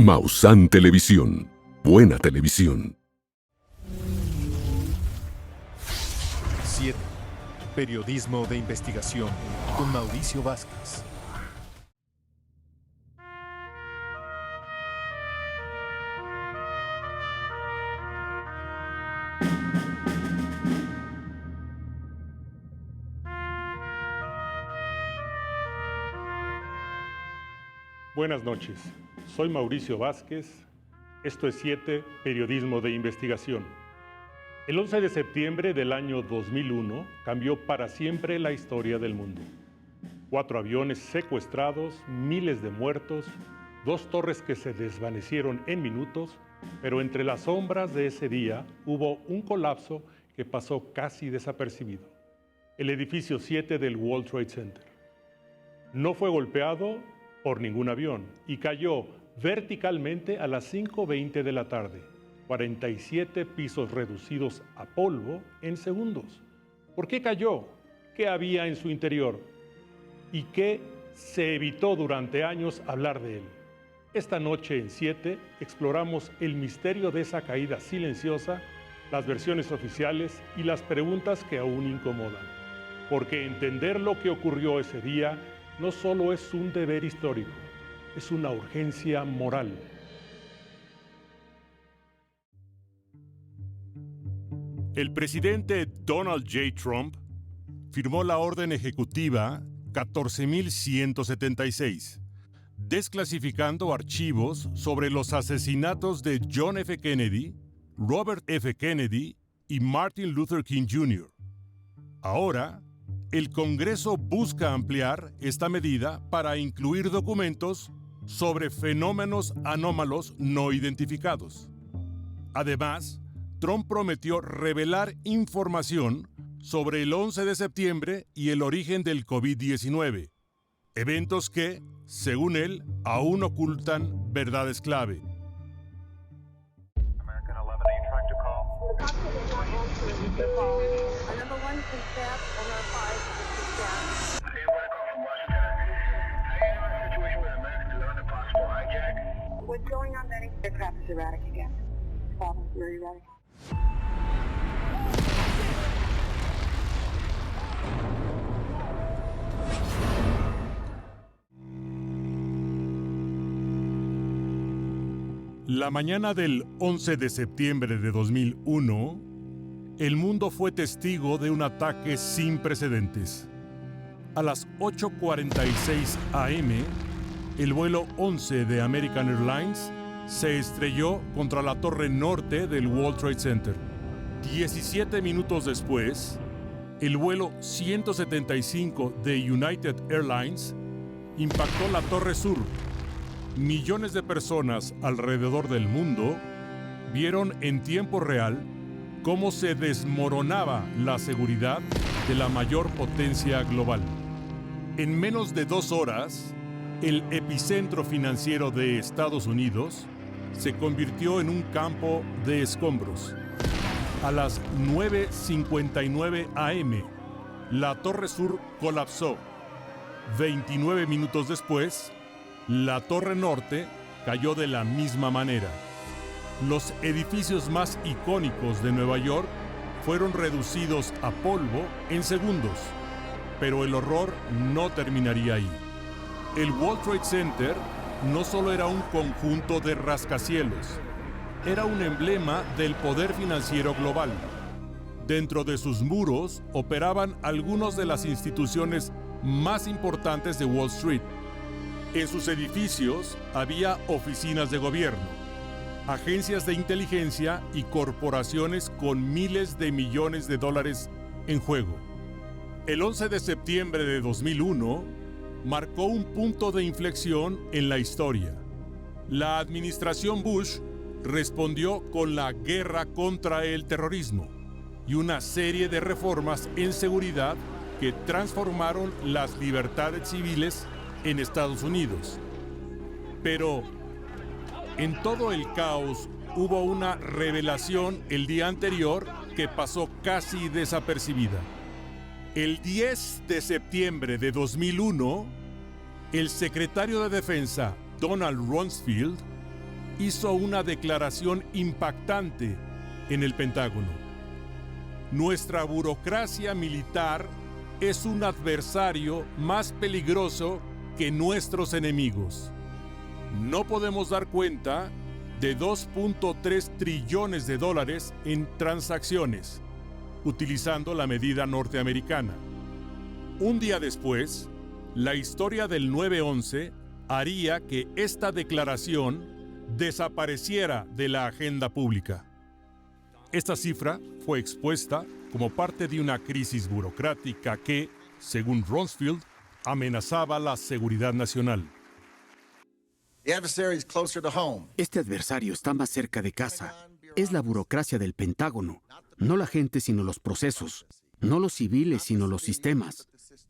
Maussan Televisión. Buena televisión. 7. Periodismo de investigación con Mauricio Vázquez. Buenas noches, soy Mauricio Vázquez, esto es 7, Periodismo de Investigación. El 11 de septiembre del año 2001 cambió para siempre la historia del mundo. 4 aviones secuestrados, miles de muertos, 2 torres que se desvanecieron en minutos, pero entre las sombras de ese día hubo un colapso que pasó casi desapercibido. El edificio 7 del World Trade Center. No fue golpeado por ningún avión y cayó verticalmente a las 5:20 de la tarde, 47 pisos reducidos a polvo en segundos. ¿Por qué cayó? ¿Qué había en su interior? ¿Y qué se evitó durante años hablar de él? Esta noche en 7 exploramos el misterio de esa caída silenciosa, las versiones oficiales y las preguntas que aún incomodan. Porque entender lo que ocurrió ese día no solo es un deber histórico, es una urgencia moral. El presidente Donald J. Trump firmó la orden ejecutiva 14.176, desclasificando archivos sobre los asesinatos de John F. Kennedy, Robert F. Kennedy y Martin Luther King Jr. Ahora, el Congreso busca ampliar esta medida para incluir documentos sobre fenómenos anómalos no identificados. Además, Trump prometió revelar información sobre el 11 de septiembre y el origen del COVID-19, eventos que, según él, aún ocultan verdades clave. What's going on, Benny? The crap is erratic again. Father, are you ready? La mañana del 11 de septiembre de 2001, el mundo fue testigo de un ataque sin precedentes. A las 8:46 a.m., el vuelo 11 de American Airlines se estrelló contra la torre norte del World Trade Center. 17 minutos después, el vuelo 175 de United Airlines impactó la torre sur. Millones de personas alrededor del mundo vieron en tiempo real cómo se desmoronaba la seguridad de la mayor potencia global. En menos de 2 horas, el epicentro financiero de Estados Unidos se convirtió en un campo de escombros. A las 9:59 a.m., la Torre Sur colapsó. 29 minutos después, la Torre Norte cayó de la misma manera. Los edificios más icónicos de Nueva York fueron reducidos a polvo en segundos, pero el horror no terminaría ahí. El World Trade Center no solo era un conjunto de rascacielos, era un emblema del poder financiero global. Dentro de sus muros operaban algunas de las instituciones más importantes de Wall Street. En sus edificios había oficinas de gobierno, agencias de inteligencia y corporaciones con miles de millones de dólares en juego. El 11 de septiembre de 2001 marcó un punto de inflexión en la historia. La administración Bush respondió con la guerra contra el terrorismo y una serie de reformas en seguridad que transformaron las libertades civiles en Estados Unidos. Pero en todo el caos hubo una revelación el día anterior que pasó casi desapercibida. El 10 de septiembre de 2001, el secretario de Defensa, Donald Rumsfeld, hizo una declaración impactante en el Pentágono. Nuestra burocracia militar es un adversario más peligroso que nuestros enemigos. No podemos dar cuenta de 2.3 trillones de dólares en transacciones, utilizando la medida norteamericana. Un día después, la historia del 9/11 haría que esta declaración desapareciera de la agenda pública. Esta cifra fue expuesta como parte de una crisis burocrática que, según Rumsfeld, amenazaba la seguridad nacional. Este adversario está más cerca de casa. Es la burocracia del Pentágono, no la gente sino los procesos, no los civiles sino los sistemas,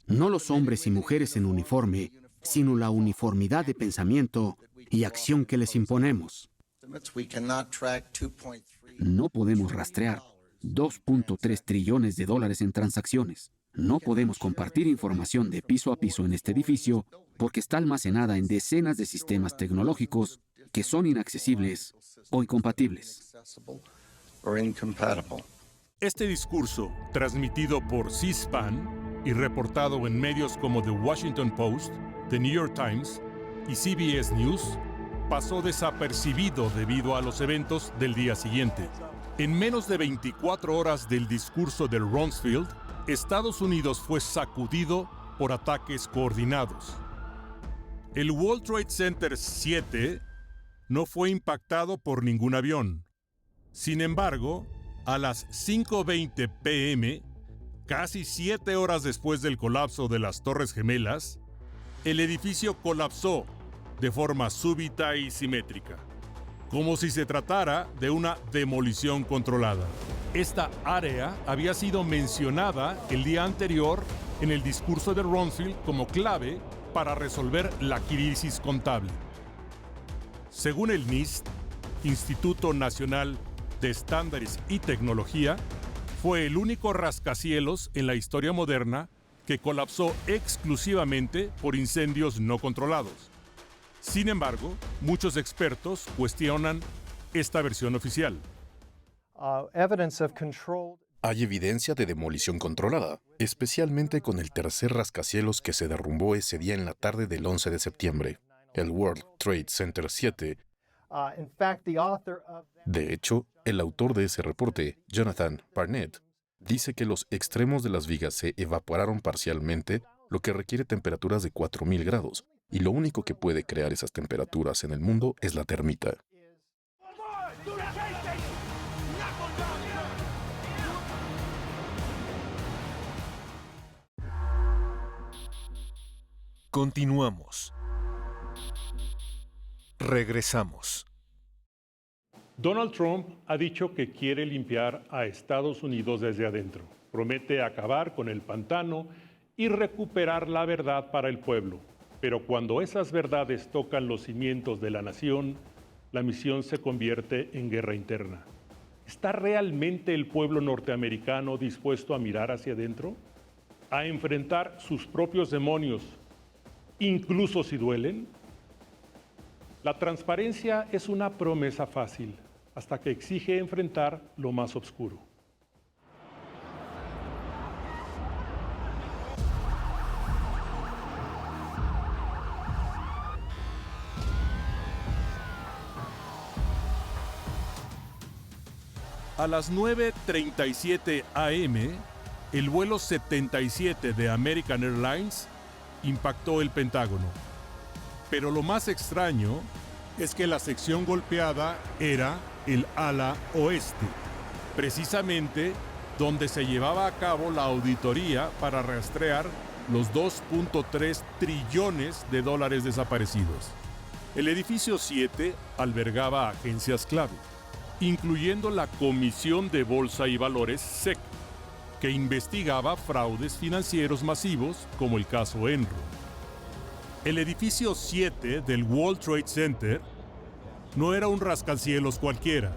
no los hombres y mujeres en uniforme, sino la uniformidad de pensamiento y acción que les imponemos. No podemos rastrear 2.3 trillones de dólares en transacciones. No podemos compartir información de piso a piso en este edificio porque está almacenada en decenas de sistemas tecnológicos que son inaccesibles o incompatibles. Este discurso, transmitido por C-SPAN y reportado en medios como The Washington Post, The New York Times y CBS News, pasó desapercibido debido a los eventos del día siguiente. En menos de 24 horas del discurso de Rumsfeld, Estados Unidos fue sacudido por ataques coordinados. El World Trade Center 7 no fue impactado por ningún avión. Sin embargo, a las 5:20 p.m., casi 7 horas después del colapso de las Torres Gemelas, el edificio colapsó de forma súbita y simétrica, como si se tratara de una demolición controlada. Esta área había sido mencionada el día anterior en el discurso de Rumsfeld como clave para resolver la crisis contable. Según el NIST, Instituto Nacional de Estándares y Tecnología, fue el único rascacielos en la historia moderna que colapsó exclusivamente por incendios no controlados. Sin embargo, muchos expertos cuestionan esta versión oficial. Hay evidencia de demolición controlada, especialmente con el tercer rascacielos que se derrumbó ese día en la tarde del 11 de septiembre, el World Trade Center 7. De hecho, el autor de ese reporte, Jonathan Barnett, dice que los extremos de las vigas se evaporaron parcialmente, lo que requiere temperaturas de 4000 grados, y lo único que puede crear esas temperaturas en el mundo es la termita. Continuamos. Regresamos. Donald Trump ha dicho que quiere limpiar a Estados Unidos desde adentro. Promete acabar con el pantano y recuperar la verdad para el pueblo. Pero cuando esas verdades tocan los cimientos de la nación, la misión se convierte en guerra interna. ¿Está realmente el pueblo norteamericano dispuesto a mirar hacia adentro? ¿A enfrentar sus propios demonios, incluso si duelen? La transparencia es una promesa fácil, hasta que exige enfrentar lo más oscuro. A las 9:37 a.m., el vuelo 77 de American Airlines impactó el Pentágono. Pero lo más extraño es que la sección golpeada era el ala oeste, precisamente donde se llevaba a cabo la auditoría para rastrear los 2.3 trillones de dólares desaparecidos. El edificio 7 albergaba agencias clave, incluyendo la Comisión de Bolsa y Valores SEC, que investigaba fraudes financieros masivos como el caso Enron. El edificio 7 del World Trade Center no era un rascacielos cualquiera.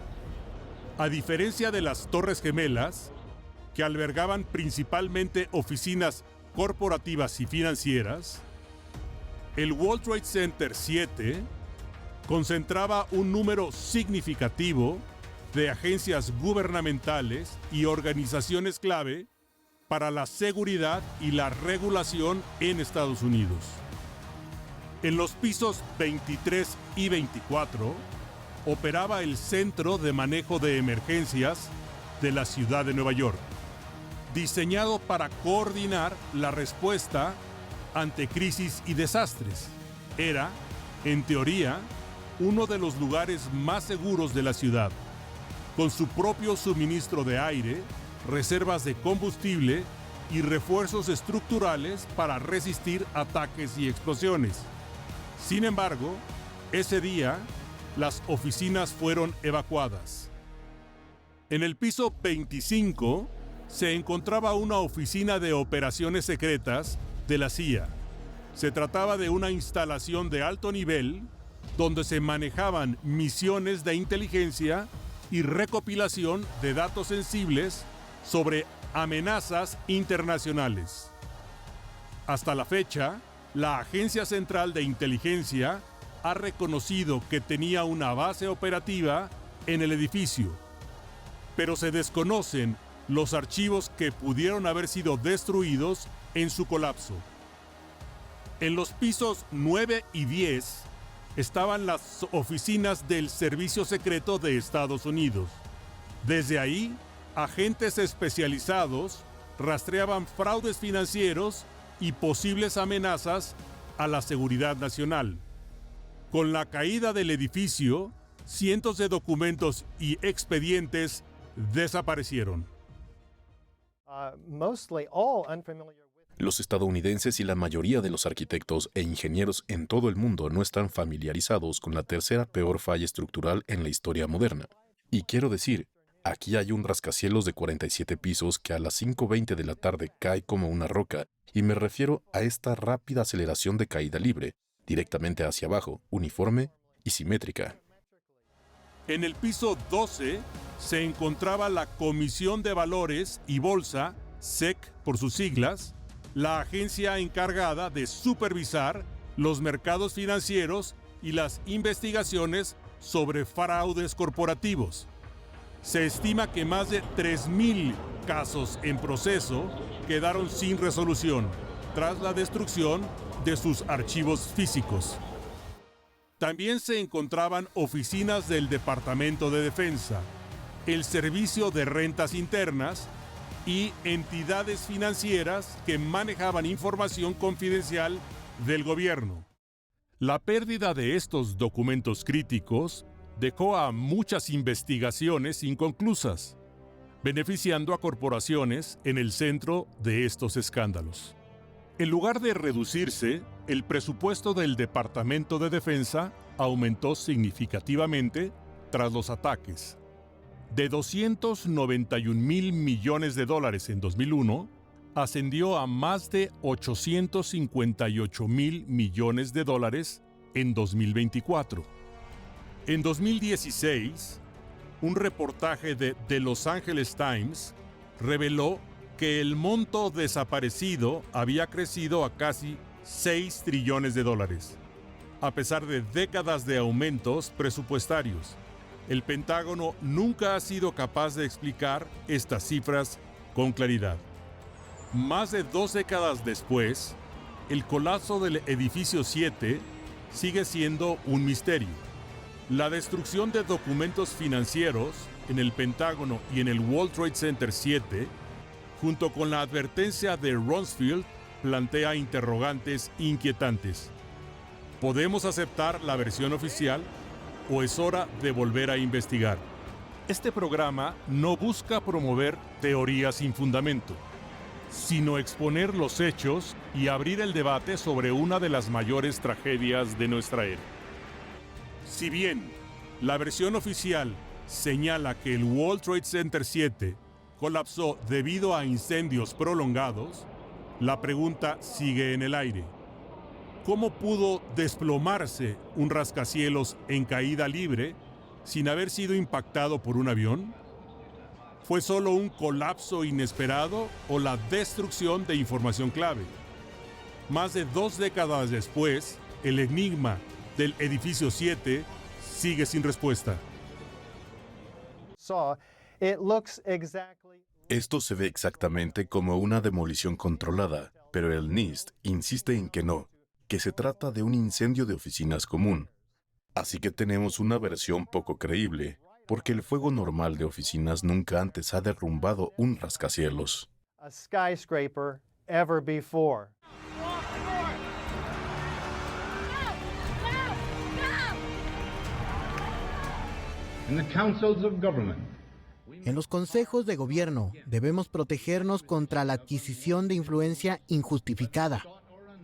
A diferencia de las Torres Gemelas, que albergaban principalmente oficinas corporativas y financieras, el World Trade Center 7 concentraba un número significativo de agencias gubernamentales y organizaciones clave para la seguridad y la regulación en Estados Unidos. En los pisos 23 y 24 operaba el Centro de Manejo de Emergencias de la ciudad de Nueva York, diseñado para coordinar la respuesta ante crisis y desastres. Era, en teoría, uno de los lugares más seguros de la ciudad, con su propio suministro de aire, reservas de combustible y refuerzos estructurales para resistir ataques y explosiones. Sin embargo, ese día, las oficinas fueron evacuadas. En el piso 25 se encontraba una oficina de operaciones secretas de la CIA. Se trataba de una instalación de alto nivel donde se manejaban misiones de inteligencia y recopilación de datos sensibles sobre amenazas internacionales. Hasta la fecha, la Agencia Central de Inteligencia ha reconocido que tenía una base operativa en el edificio, pero se desconocen los archivos que pudieron haber sido destruidos en su colapso. En los pisos 9 y 10 estaban las oficinas del Servicio Secreto de Estados Unidos. Desde ahí, agentes especializados rastreaban fraudes financieros y posibles amenazas a la seguridad nacional. Con la caída del edificio, cientos de documentos y expedientes desaparecieron. Los estadounidenses y la mayoría de los arquitectos e ingenieros en todo el mundo no están familiarizados con la tercera peor falla estructural en la historia moderna. Y quiero decir, aquí hay un rascacielos de 47 pisos que a las 5:20 de la tarde cae como una roca, y me refiero a esta rápida aceleración de caída libre, directamente hacia abajo, uniforme y simétrica. En el piso 12 se encontraba la Comisión de Valores y Bolsa, SEC por sus siglas, la agencia encargada de supervisar los mercados financieros y las investigaciones sobre fraudes corporativos. Se estima que más de 3,000 casos en proceso quedaron sin resolución tras la destrucción de sus archivos físicos. También se encontraban oficinas del Departamento de Defensa, el Servicio de Rentas Internas y entidades financieras que manejaban información confidencial del gobierno. La pérdida de estos documentos críticos dejó a muchas investigaciones inconclusas, beneficiando a corporaciones en el centro de estos escándalos. En lugar de reducirse, el presupuesto del Departamento de Defensa aumentó significativamente tras los ataques. De $291,000 millones en 2001, ascendió a más de $858,000 millones en 2024. En 2016, un reportaje de The Los Angeles Times reveló que el monto desaparecido había crecido a casi $6 trillones. A pesar de décadas de aumentos presupuestarios, el Pentágono nunca ha sido capaz de explicar estas cifras con claridad. Más de 2 décadas después, el colapso del edificio 7 sigue siendo un misterio. La destrucción de documentos financieros en el Pentágono y en el World Trade Center 7, junto con la advertencia de Rumsfeld, plantea interrogantes inquietantes. ¿Podemos aceptar la versión oficial o es hora de volver a investigar? Este programa no busca promover teorías sin fundamento, sino exponer los hechos y abrir el debate sobre una de las mayores tragedias de nuestra era. Si bien la versión oficial señala que el World Trade Center 7 colapsó debido a incendios prolongados, la pregunta sigue en el aire. ¿Cómo pudo desplomarse un rascacielos en caída libre sin haber sido impactado por un avión? ¿Fue solo un colapso inesperado o la destrucción de información clave? Más de 2 décadas después, el enigma del edificio 7 sigue sin respuesta. Esto se ve exactamente como una demolición controlada, pero el NIST insiste en que no, que se trata de un incendio de oficinas común. Así que tenemos una versión poco creíble, porque el fuego normal de oficinas nunca antes ha derrumbado un rascacielos. En los consejos de gobierno debemos protegernos contra la adquisición de influencia injustificada,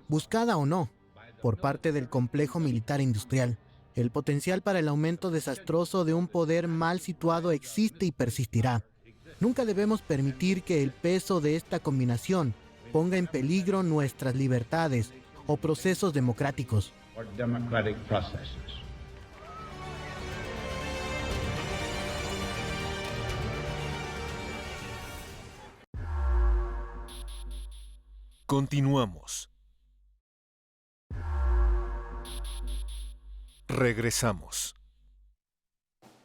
buscada o no, por parte del complejo militar industrial. El potencial para el aumento desastroso de un poder mal situado existe y persistirá. Nunca debemos permitir que el peso de esta combinación ponga en peligro nuestras libertades o procesos democráticos. Continuamos. Regresamos.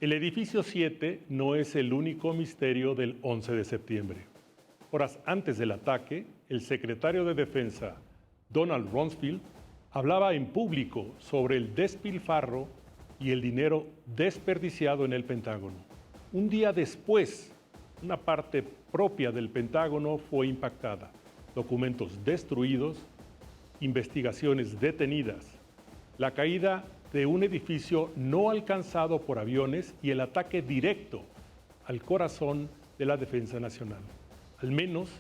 El edificio 7 no es el único misterio del 11 de septiembre. Horas antes del ataque, el secretario de Defensa, Donald Rumsfeld, hablaba en público sobre el despilfarro y el dinero desperdiciado en el Pentágono. Un día después, una parte propia del Pentágono fue impactada. Documentos destruidos, investigaciones detenidas, la caída de un edificio no alcanzado por aviones y el ataque directo al corazón de la defensa nacional. Al menos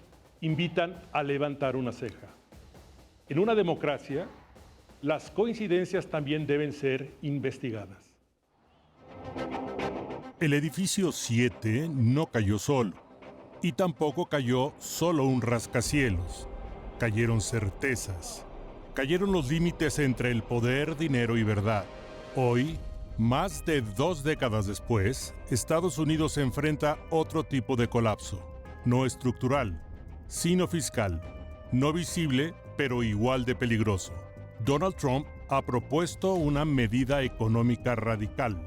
invitan a levantar una ceja. En una democracia, las coincidencias también deben ser investigadas. El edificio 7 no cayó solo, y tampoco cayó solo un rascacielos. Cayeron certezas. Cayeron los límites entre el poder, dinero y verdad. Hoy, más de 2 décadas después, Estados Unidos se enfrenta a otro tipo de colapso. No estructural, sino fiscal. No visible, pero igual de peligroso. Donald Trump ha propuesto una medida económica radical: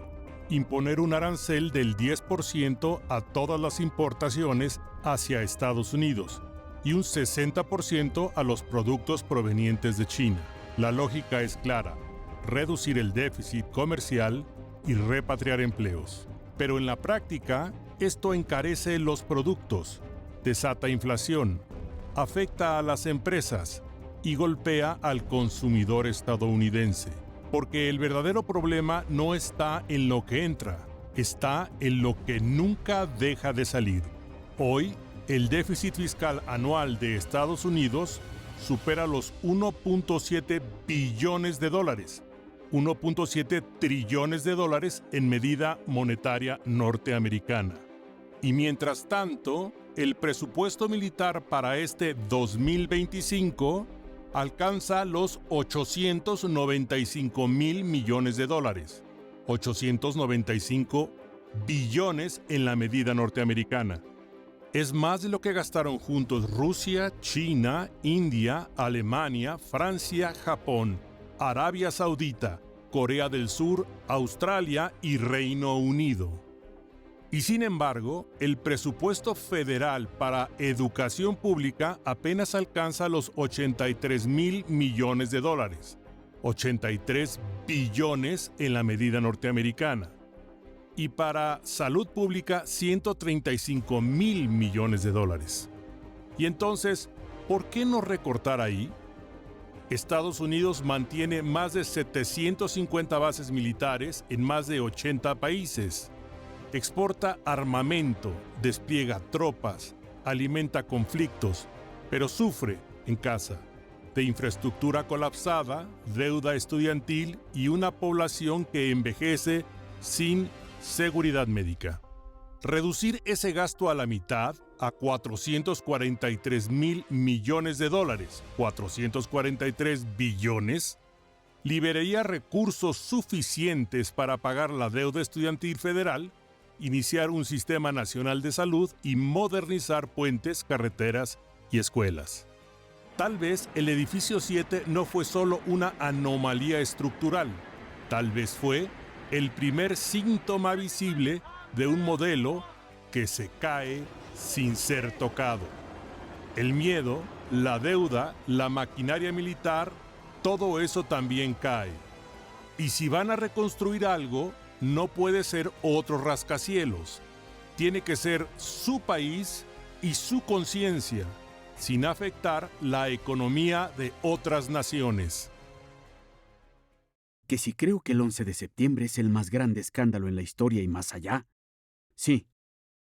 imponer un arancel del 10% a todas las importaciones hacia Estados Unidos y un 60% a los productos provenientes de China. La lógica es clara: reducir el déficit comercial y repatriar empleos. Pero en la práctica, esto encarece los productos, desata inflación, afecta a las empresas y golpea al consumidor estadounidense. Porque el verdadero problema no está en lo que entra, está en lo que nunca deja de salir. Hoy, el déficit fiscal anual de Estados Unidos supera los 1.7 billones de dólares, 1.7 trillones de dólares en medida monetaria norteamericana. Y mientras tanto, el presupuesto militar para este 2025 alcanza los 895 mil millones de dólares, 895 billones en la medida norteamericana. Es más de lo que gastaron juntos Rusia, China, India, Alemania, Francia, Japón, Arabia Saudita, Corea del Sur, Australia y Reino Unido. Y sin embargo, el presupuesto federal para educación pública apenas alcanza los 83 mil millones de dólares, 83 billones en la medida norteamericana. Y para salud pública, 135 mil millones de dólares. Y entonces, ¿por qué no recortar ahí? Estados Unidos mantiene más de 750 bases militares en más de 80 países. Exporta armamento, despliega tropas, alimenta conflictos, pero sufre en casa de infraestructura colapsada, deuda estudiantil y una población que envejece sin seguridad médica. Reducir ese gasto a la mitad, a 443 mil millones de dólares, 443 billones, liberaría recursos suficientes para pagar la deuda estudiantil federal, iniciar un sistema nacional de salud y modernizar puentes, carreteras y escuelas. Tal vez el edificio 7 no fue solo una anomalía estructural, Tal vez fue el primer síntoma visible de un modelo que se cae sin ser tocado. El miedo, la deuda, la maquinaria militar, todo eso también cae. Y si van a reconstruir algo, no puede ser otro rascacielos. Tiene que ser su país y su conciencia, sin afectar la economía de otras naciones. Que si creo que el 11 de septiembre es el más grande escándalo en la historia y más allá. Sí,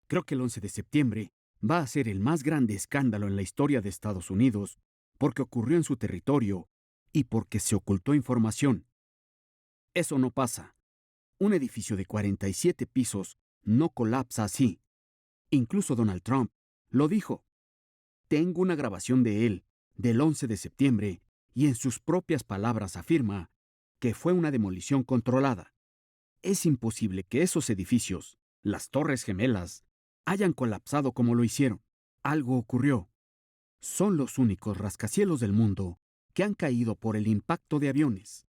creo que el 11 de septiembre va a ser el más grande escándalo en la historia de Estados Unidos porque ocurrió en su territorio y porque se ocultó información. Eso no pasa. Un edificio de 47 pisos no colapsa así. Incluso Donald Trump lo dijo. Tengo una grabación de él, del 11 de septiembre, y en sus propias palabras afirma que fue una demolición controlada. Es imposible que esos edificios, las Torres Gemelas, hayan colapsado como lo hicieron. Algo ocurrió. Son los únicos rascacielos del mundo que han caído por el impacto de aviones.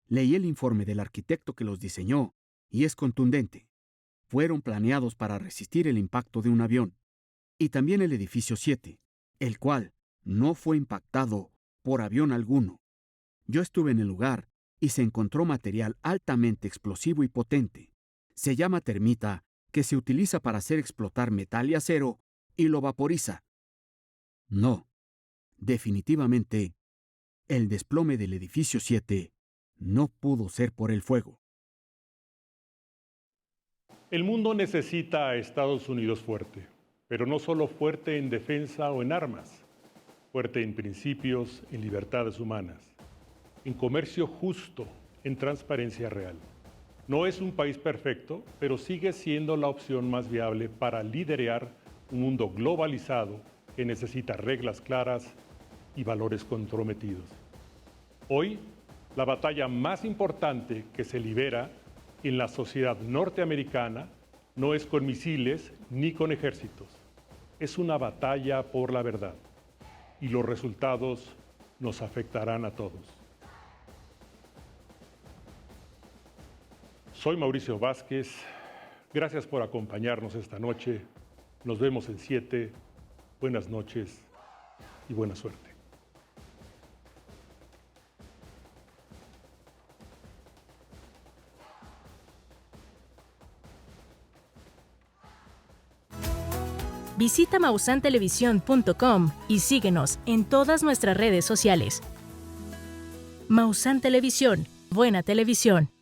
Leí el informe del arquitecto que los diseñó y es contundente. Fueron planeados para resistir el impacto de un avión. Y también el edificio 7, el cual no fue impactado por avión alguno. Yo estuve en el lugar y se encontró material altamente explosivo y potente. Se llama termita, que se utiliza para hacer explotar metal y acero y lo vaporiza. No, definitivamente, el desplome del edificio 7 no pudo ser por el fuego. El mundo necesita a Estados Unidos fuerte, pero no solo fuerte en defensa o en armas, fuerte en principios, en libertades humanas, en comercio justo, en transparencia real. No es un país perfecto, pero sigue siendo la opción más viable para liderar un mundo globalizado que necesita reglas claras y valores comprometidos. Hoy, la batalla más importante que se libera en la sociedad norteamericana no es con misiles ni con ejércitos. Es una batalla por la verdad y los resultados nos afectarán a todos. Soy Mauricio Vázquez. Gracias por acompañarnos esta noche. Nos vemos en 7. Buenas noches y buena suerte. Visita mausantelevisión.com y síguenos en todas nuestras redes sociales. Mausan Televisión, buena televisión.